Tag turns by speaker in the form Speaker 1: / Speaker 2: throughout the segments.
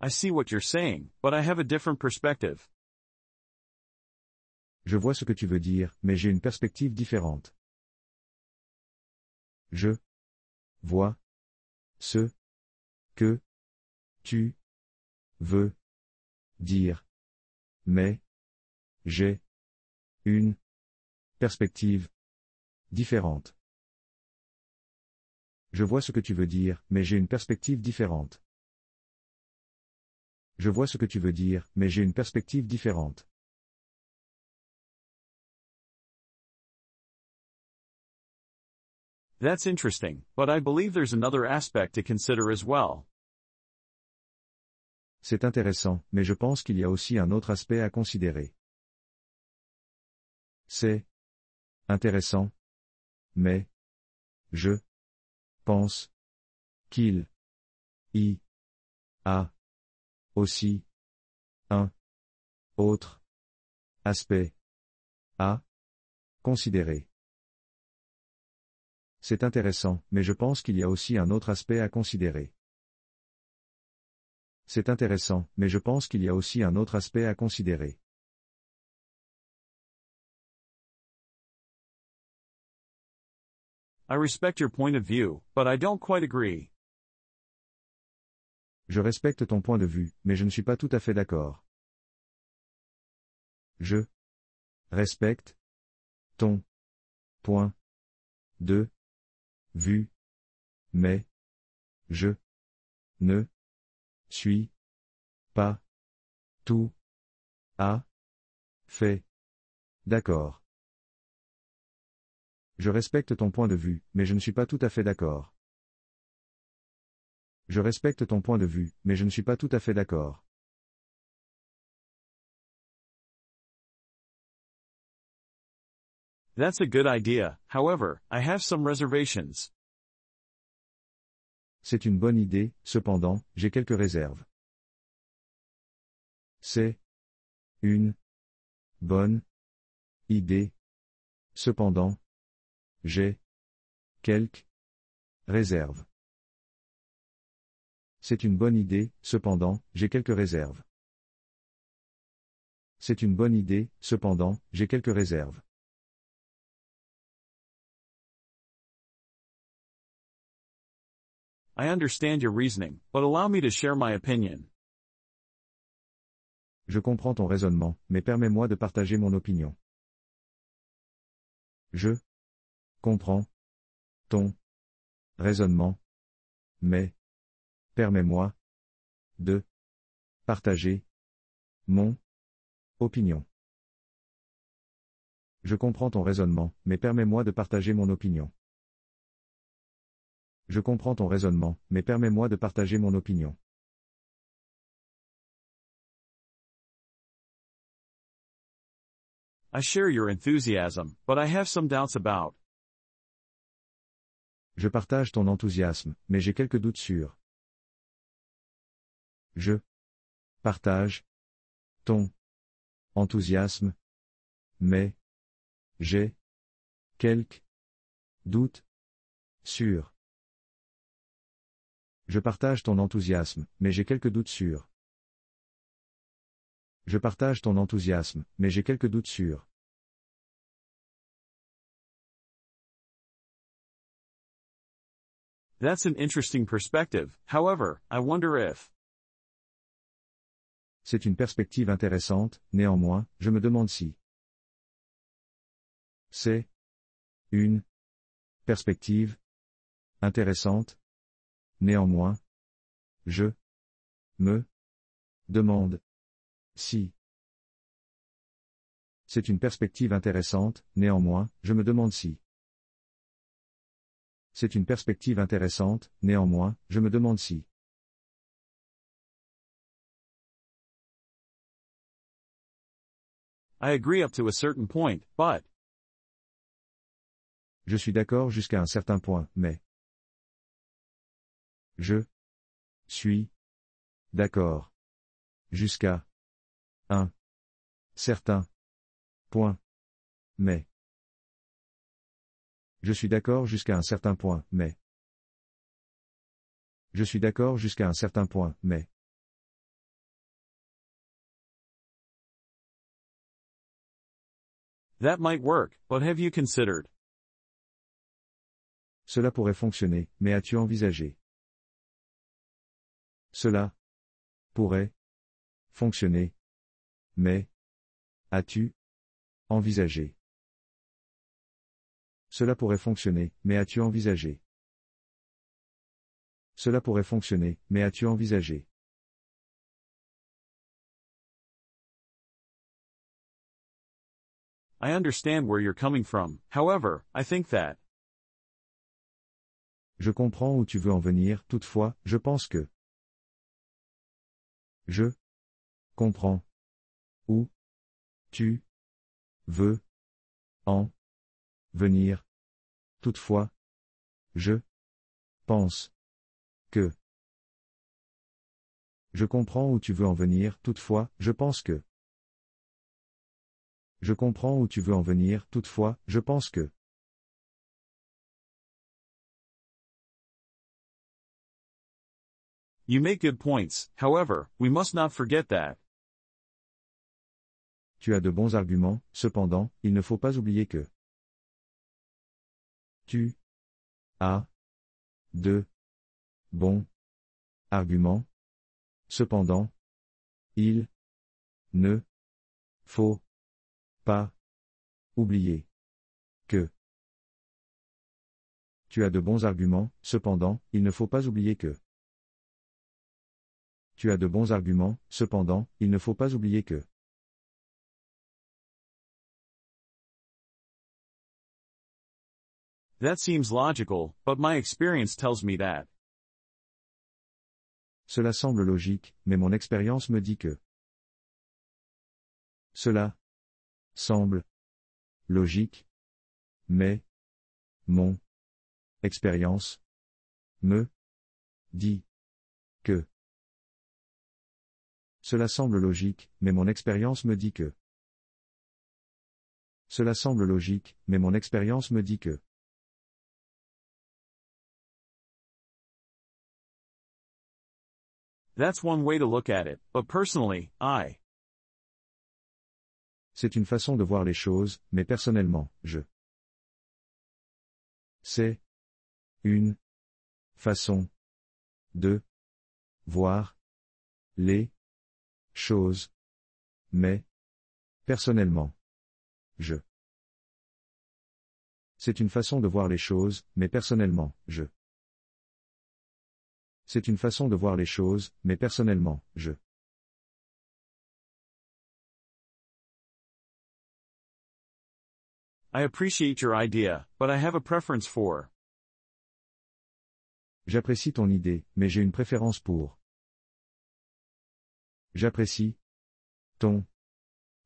Speaker 1: I see what you're saying, but I have a different perspective.
Speaker 2: Je vois ce que tu veux dire, mais j'ai une perspective différente. Je vois ce que tu veux dire, mais j'ai une perspective différente. Je vois ce que tu veux dire, mais j'ai une perspective différente. Je vois ce que tu veux dire, mais j'ai une perspective différente.
Speaker 1: That's interesting, but I believe there's another aspect to consider as well.
Speaker 2: C'est intéressant, mais je pense qu'il y a aussi un autre aspect à considérer. C'est intéressant, mais je pense qu'il y a aussi un autre aspect à considérer. C'est intéressant, mais je pense qu'il y a aussi un autre aspect à considérer. C'est intéressant, mais je pense qu'il y a aussi un autre aspect à considérer.
Speaker 1: I respect your point of view, but I don't quite agree.
Speaker 2: Je respecte ton point de vue, mais je ne suis pas tout à fait d'accord. Je respecte ton point de vue, mais je ne suis pas tout à fait d'accord. Je respecte ton point de vue, mais je ne suis pas tout à fait d'accord. Je respecte ton point de vue, mais je ne suis pas tout à fait d'accord.
Speaker 1: That's a good idea, however, I have some reservations.
Speaker 2: C'est une bonne idée, cependant, j'ai quelques réserves. C'est une bonne idée. Cependant, j'ai quelques réserves. C'est une bonne idée, cependant, j'ai quelques réserves. C'est une bonne idée, cependant, j'ai quelques réserves.
Speaker 1: I understand your reasoning, but allow me to share my opinion.
Speaker 2: Je comprends ton raisonnement, mais permets-moi de partager mon opinion. Je comprends ton raisonnement, mais permets-moi de partager mon opinion. Je comprends ton raisonnement, mais permets-moi de partager mon opinion. Je comprends ton raisonnement, mais permets-moi de partager mon opinion.
Speaker 1: I share your enthusiasm, but I have some doubts about.
Speaker 2: Je partage ton enthousiasme, mais j'ai quelques doutes sur. Je partage ton enthousiasme, mais j'ai quelques doutes sur. Je partage ton enthousiasme, mais j'ai quelques doutes sur. Je partage ton enthousiasme, mais j'ai quelques doutes sur.
Speaker 1: That's an interesting perspective, however, I wonder if.
Speaker 2: C'est une perspective intéressante, néanmoins, je me demande si. C'est une perspective intéressante. Néanmoins, je me demande si. C'est une perspective intéressante, néanmoins, je me demande si. C'est une perspective intéressante, néanmoins, je me demande si.
Speaker 1: I agree up to a certain point, but.
Speaker 2: Je suis d'accord jusqu'à un certain point, mais. Je suis d'accord jusqu'à un certain point, mais. Je suis d'accord jusqu'à un certain point, mais. Je suis d'accord jusqu'à un certain point, mais.
Speaker 1: That might work, but have you considered?
Speaker 2: Cela pourrait fonctionner, mais as-tu envisagé? Cela pourrait fonctionner, mais as-tu envisagé? Cela pourrait fonctionner, mais as-tu envisagé? Cela pourrait fonctionner, mais as-tu envisagé?
Speaker 1: I understand where you're coming from. However, I think that.
Speaker 2: Je comprends où tu veux en venir, toutefois, je pense que. Je comprends où tu veux en venir. Toutefois, je pense que. Je comprends où tu veux en venir, toutefois, je pense que. Je comprends où tu veux en venir, toutefois, je pense que.
Speaker 1: You make good points. However, we must not forget that.
Speaker 2: Tu as de bons arguments, cependant, il ne faut pas oublier que. Tu as de bons arguments. Cependant, il ne faut pas oublier que. Tu as de bons arguments, cependant, il ne faut pas oublier que. Tu as de bons arguments, cependant, il ne faut pas oublier que.
Speaker 1: That seems logical, but my experience tells me that.
Speaker 2: Cela semble logique, mais mon expérience me dit que. Cela semble logique, mais mon expérience me dit que. Cela semble logique, mais mon expérience me dit que. Cela semble logique, mais mon expérience me dit que.
Speaker 1: That's one way to look at it, but personally, I.
Speaker 2: C'est une façon de voir les choses, mais personnellement, je. C'est une façon de voir les choses, mais personnellement, je. C'est une façon de voir les choses, mais personnellement, je. C'est une façon de voir les choses, mais personnellement, je.
Speaker 1: I appreciate your idea, but I have a preference for.
Speaker 2: J'apprécie ton idée, mais j'ai une préférence pour. J'apprécie ton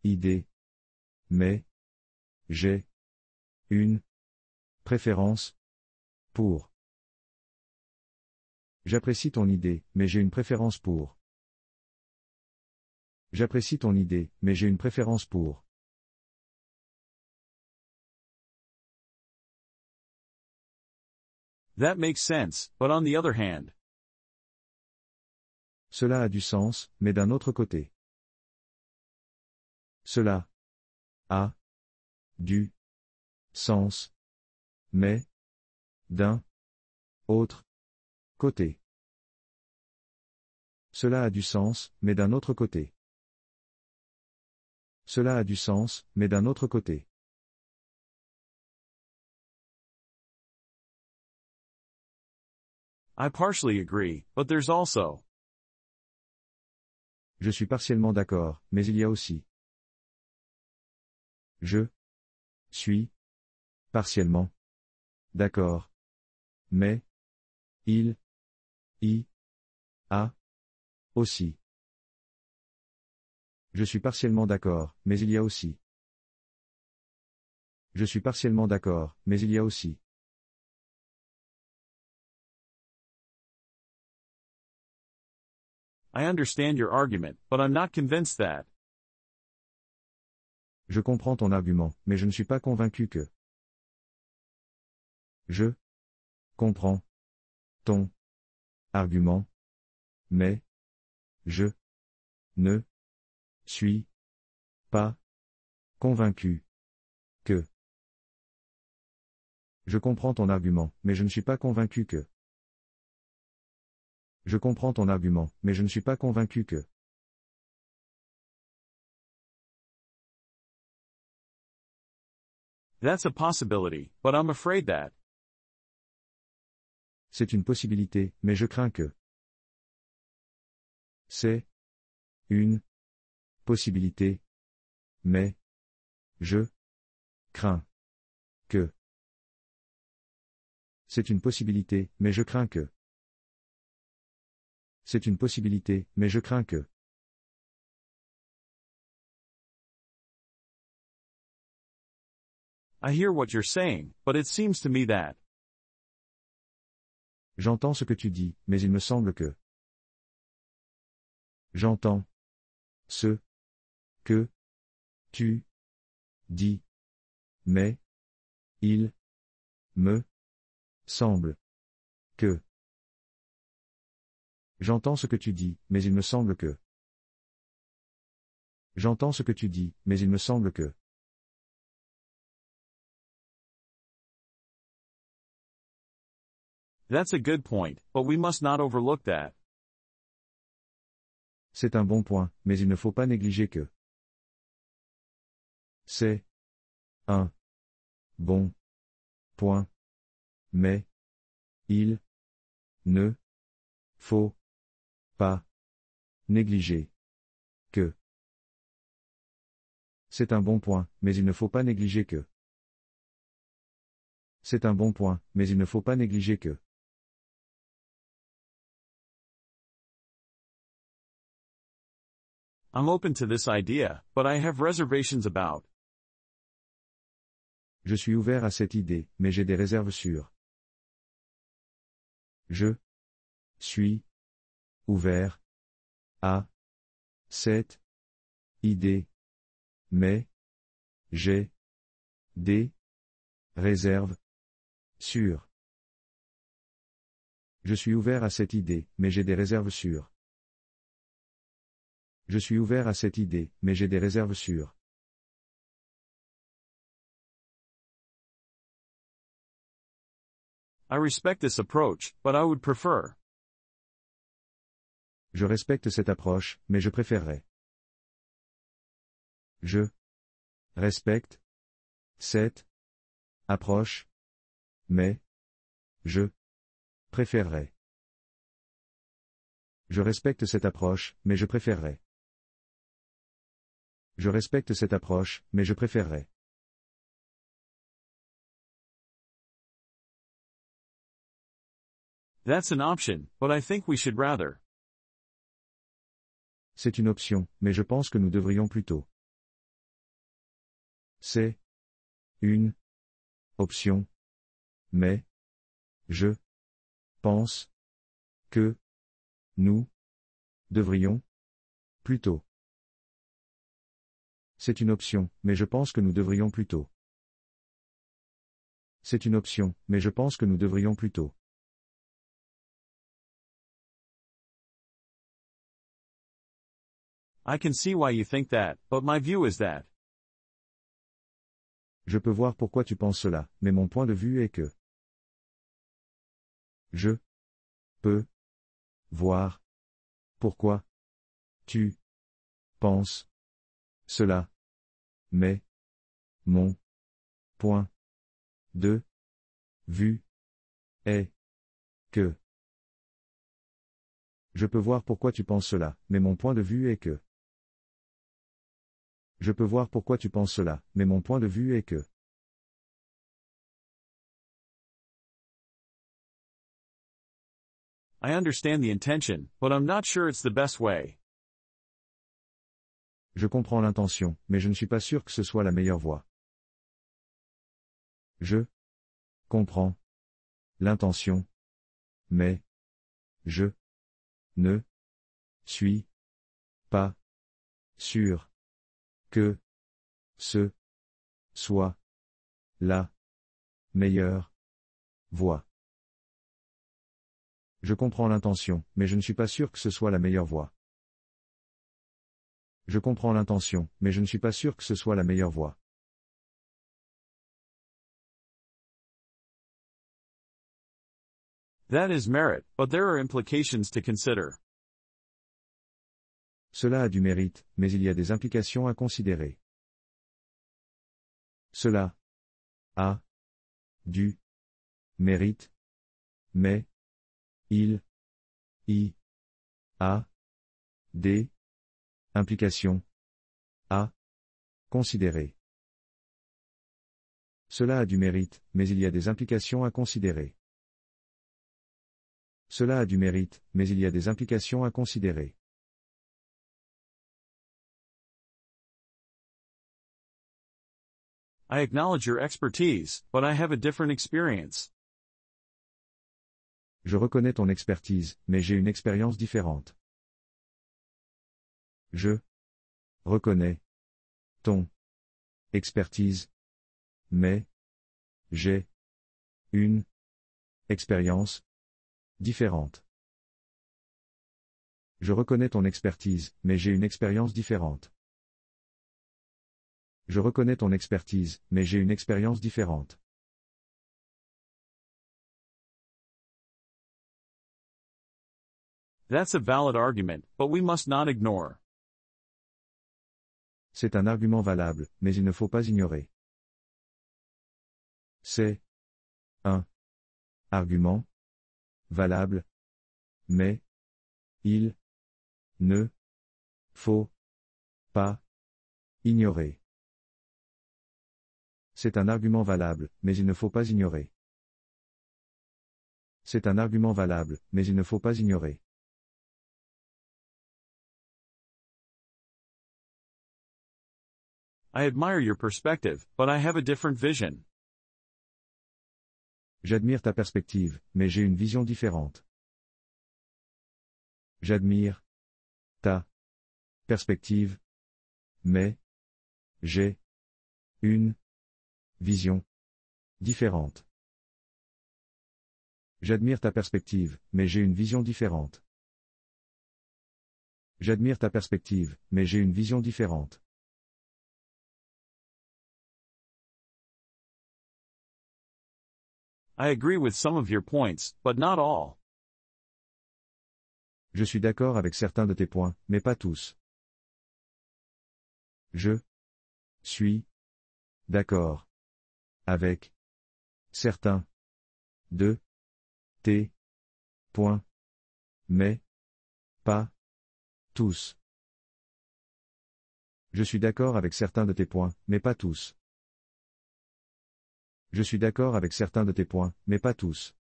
Speaker 2: idée, mais j'ai une préférence pour. J'apprécie ton idée, mais j'ai une préférence pour. J'apprécie ton idée, mais j'ai une préférence pour.
Speaker 1: That makes sense, but on the other hand.
Speaker 2: Cela a du sens, mais d'un autre côté. Cela a du sens, mais d'un autre côté. Cela a du sens, mais d'un autre côté. Cela a du sens, mais d'un autre côté.
Speaker 1: I partially agree, but there's also.
Speaker 2: Je suis partiellement d'accord, mais il y a aussi. Je suis partiellement d'accord, mais il y a aussi. Je suis partiellement d'accord, mais il y a aussi. Je suis partiellement d'accord, mais il y a aussi.
Speaker 1: I understand your argument, but I'm not convinced that.
Speaker 2: Je comprends ton argument, mais je ne suis pas convaincu que. Je comprends ton argument, mais je ne suis pas convaincu que. Je comprends ton argument, mais je ne suis pas convaincu que. Je comprends ton argument, mais je ne suis pas convaincu que.
Speaker 1: That's a possibility, but I'm afraid that.
Speaker 2: C'est une possibilité, mais je crains que. C'est une possibilité, mais je crains que. C'est une possibilité, mais je crains que. C'est une possibilité, mais je crains que.
Speaker 1: I hear what you're saying, but it seems to me that.
Speaker 2: J'entends ce que tu dis, mais il me semble que. J'entends ce que tu dis, mais il me semble que. J'entends ce que tu dis, mais il me semble que. J'entends ce que tu dis, mais il me semble que.
Speaker 1: That's a good point, but we must not overlook that.
Speaker 2: C'est un bon point, mais il ne faut pas négliger que. C'est un bon point, mais il ne faut pas négliger que. C'est un bon point, mais il ne faut pas négliger que. C'est un bon point, mais il ne faut pas négliger que.
Speaker 1: I'm open to this idea, but I have reservations about.
Speaker 2: Je suis ouvert à cette idée, mais j'ai des réserves sur. Je suis ouvert à cette idée, mais j'ai des réserves sur. Je suis ouvert à cette idée, mais j'ai des réserves sur. Je suis ouvert à cette idée, mais j'ai des réserves sur.
Speaker 1: I respect this approach, but I would prefer.
Speaker 2: Je respecte cette approche, mais je préférerais. Je respecte cette approche, mais je préférerais. Je respecte cette approche, mais je préférerais. Je respecte cette approche, mais je préférerais.
Speaker 1: That's an option, but I think we should rather.
Speaker 2: C'est une option, mais je pense que nous devrions plutôt. C'est une option, mais je pense que nous devrions plutôt. C'est une option, mais je pense que nous devrions plutôt. C'est une option, mais je pense que nous devrions plutôt.
Speaker 1: I can see why you think that, but my view is that.
Speaker 2: Je peux voir pourquoi tu penses cela, mais mon point de vue est que. Je peux voir pourquoi tu penses cela, mais mon point de vue est que. Je peux voir pourquoi tu penses cela, mais mon point de vue est que. Je peux voir pourquoi tu penses cela, mais mon point de vue est que.
Speaker 1: I understand the intention, but I'm not sure it's the best way.
Speaker 2: Je comprends l'intention, mais je ne suis pas sûr que ce soit la meilleure voie. Je comprends l'intention, mais je ne suis pas sûr que ce soit la meilleure voie. Je comprends l'intention, mais je ne suis pas sûr que ce soit la meilleure voie. Je comprends l'intention, mais je ne suis pas sûr que ce soit la meilleure voie.
Speaker 1: That is merit, but there are implications to consider.
Speaker 2: Cela a du mérite, mais il y a des implications à considérer. Cela a du mérite, mais il y a des implications à considérer. Cela a du mérite, mais il y a des implications à considérer. Cela a du mérite, mais il y a des implications à considérer.
Speaker 1: I acknowledge your expertise, but I have a different experience.
Speaker 2: Je reconnais ton expertise, mais j'ai une expérience différente. Je reconnais ton expertise, mais j'ai une expérience différente. Je reconnais ton expertise, mais j'ai une expérience différente. Je reconnais ton expertise, mais j'ai une expérience différente.
Speaker 1: That's a valid argument, but we must not ignore.
Speaker 2: C'est un argument valable, mais il ne faut pas ignorer. C'est un argument valable, mais il ne faut pas ignorer. C'est un argument valable, mais il ne faut pas ignorer. C'est un argument valable, mais il ne faut pas ignorer.
Speaker 1: I admire your perspective, but I have a different vision.
Speaker 2: J'admire ta perspective, mais j'ai une vision différente. J'admire ta perspective, mais j'ai une vision différente. J'admire ta perspective, mais j'ai une vision différente. J'admire ta perspective, mais j'ai une vision différente.
Speaker 1: I agree with some of your points, but not all.
Speaker 2: Je suis d'accord avec certains de tes points, mais pas tous. Je suis d'accord avec certains de tes points, mais pas tous. Je suis d'accord avec certains de tes points, mais pas tous. Je suis d'accord avec certains de tes points, mais pas tous.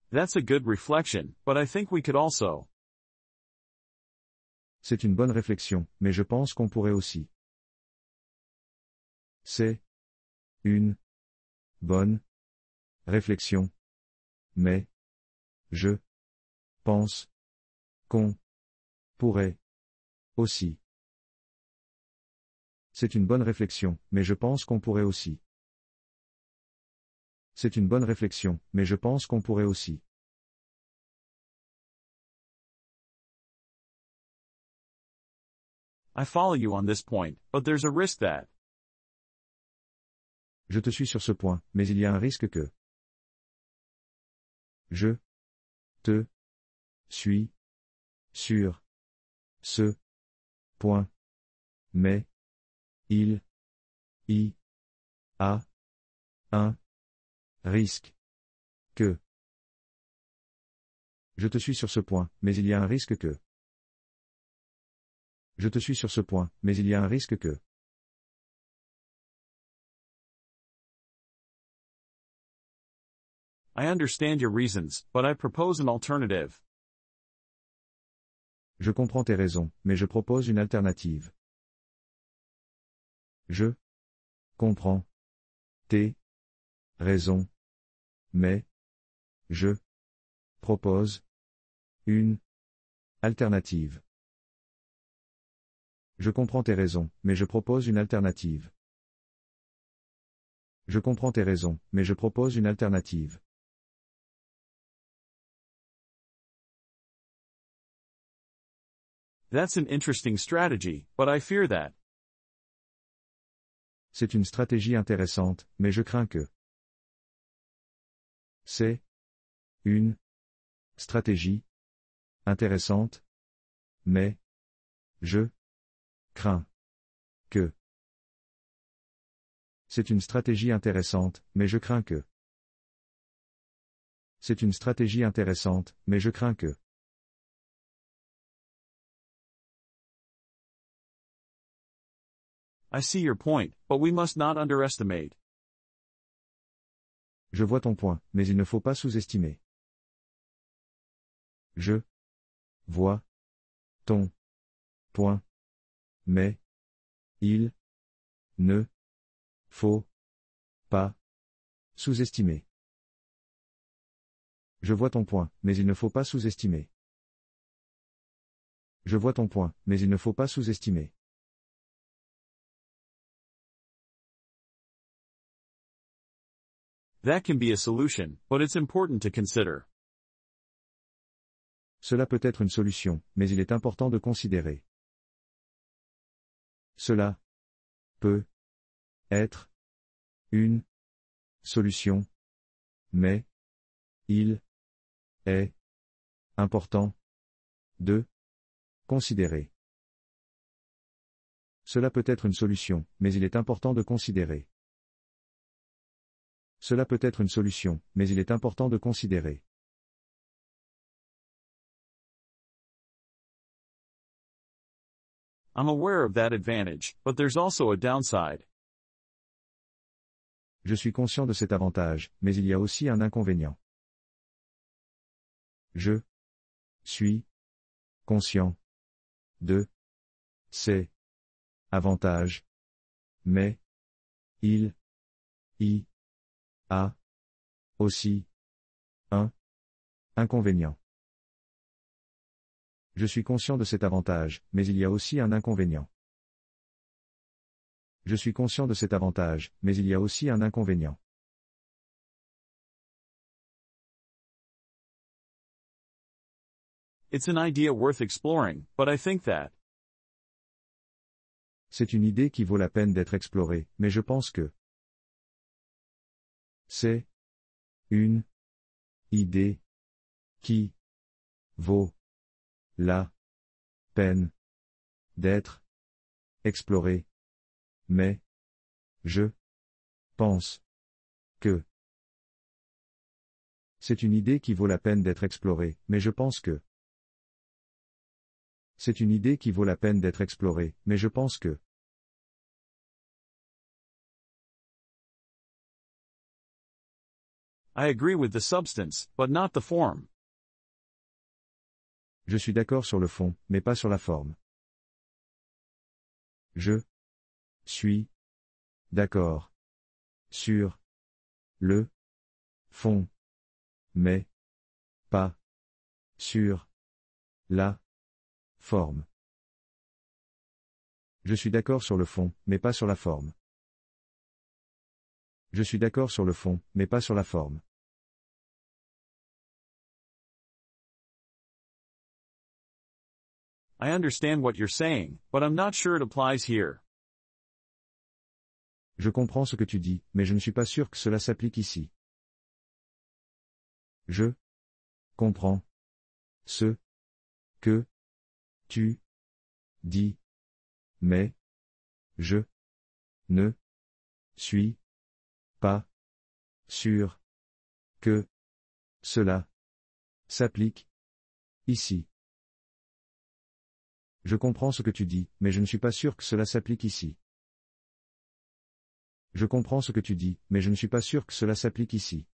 Speaker 1: That's a good reflection, but I think we could also.
Speaker 2: C'est une bonne réflexion, mais je pense qu'on pourrait aussi. C'est une bonne réflexion, mais je pense qu'on pourrait aussi. C'est une bonne réflexion, mais je pense qu'on pourrait aussi. C'est une bonne réflexion, mais je pense qu'on pourrait aussi.
Speaker 1: I follow you on this point, but there's a risk that.
Speaker 2: Je te suis sur ce point, mais il y a un risque que. Je te suis sur ce point, mais il y a un risque que. Je te suis sur ce point, mais il y a un risque que. Je te suis sur ce point, mais il y a un risque que.
Speaker 1: I understand your reasons, but I propose an alternative.
Speaker 2: Je comprends tes raisons, mais je propose une alternative. Je comprends tes raisons, mais je propose une alternative. Je comprends tes raisons, mais je propose une alternative. Je comprends tes raisons, mais je propose une alternative.
Speaker 1: That's an interesting strategy, but I fear that.
Speaker 2: C'est une stratégie intéressante, mais je crains que. C'est une stratégie intéressante, mais je crains que. C'est une stratégie intéressante, mais je crains que. C'est une stratégie intéressante, mais je crains que.
Speaker 1: I see your point, but we must not underestimate.
Speaker 2: Je vois ton point, mais il ne faut pas sous-estimer. Je vois ton point, mais il ne faut pas sous-estimer. Je vois ton point, mais il ne faut pas sous-estimer. Je vois ton point, mais il ne faut pas sous-estimer.
Speaker 1: That can be a solution, but it's important to consider.
Speaker 2: Cela peut être une solution, mais il est important de considérer. Cela peut être une solution, mais il est important de considérer. Cela peut être une solution, mais il est important de considérer. Cela peut être une solution, mais il est important de considérer.
Speaker 1: I'm aware of that advantage, but there's also a downside.
Speaker 2: Je suis conscient de cet avantage, mais il y a aussi un inconvénient. Je suis conscient de ces avantages, mais il y a aussi un inconvénient. Je suis conscient de cet avantage, mais il y a aussi un inconvénient. Je suis conscient de cet avantage, mais il y a aussi un inconvénient.
Speaker 1: It's an idea worth exploring, but I think that.
Speaker 2: C'est une idée qui vaut la peine d'être explorée, mais je pense que. C'est une idée qui vaut la peine d'être explorée, mais je pense que. C'est une idée qui vaut la peine d'être explorée, mais je pense que. C'est une idée qui vaut la peine d'être explorée, mais je pense que.
Speaker 1: I agree with the substance, but not the form.
Speaker 2: Je suis d'accord sur le fond, mais pas sur la forme. Je suis d'accord sur le fond, mais pas sur la forme. Je suis d'accord sur le fond, mais pas sur la forme. Je suis d'accord sur le fond, mais pas sur la forme.
Speaker 1: I understand what you're saying, but I'm not sure it applies here.
Speaker 2: Je comprends ce que tu dis, mais je ne suis pas sûr que cela s'applique ici. Je comprends ce que tu dis, mais je ne suis pas sûr que cela s'applique ici. Je comprends ce que tu dis, mais je ne suis pas sûr que cela s'applique ici. Je comprends ce que tu dis, mais je ne suis pas sûr que cela s'applique ici.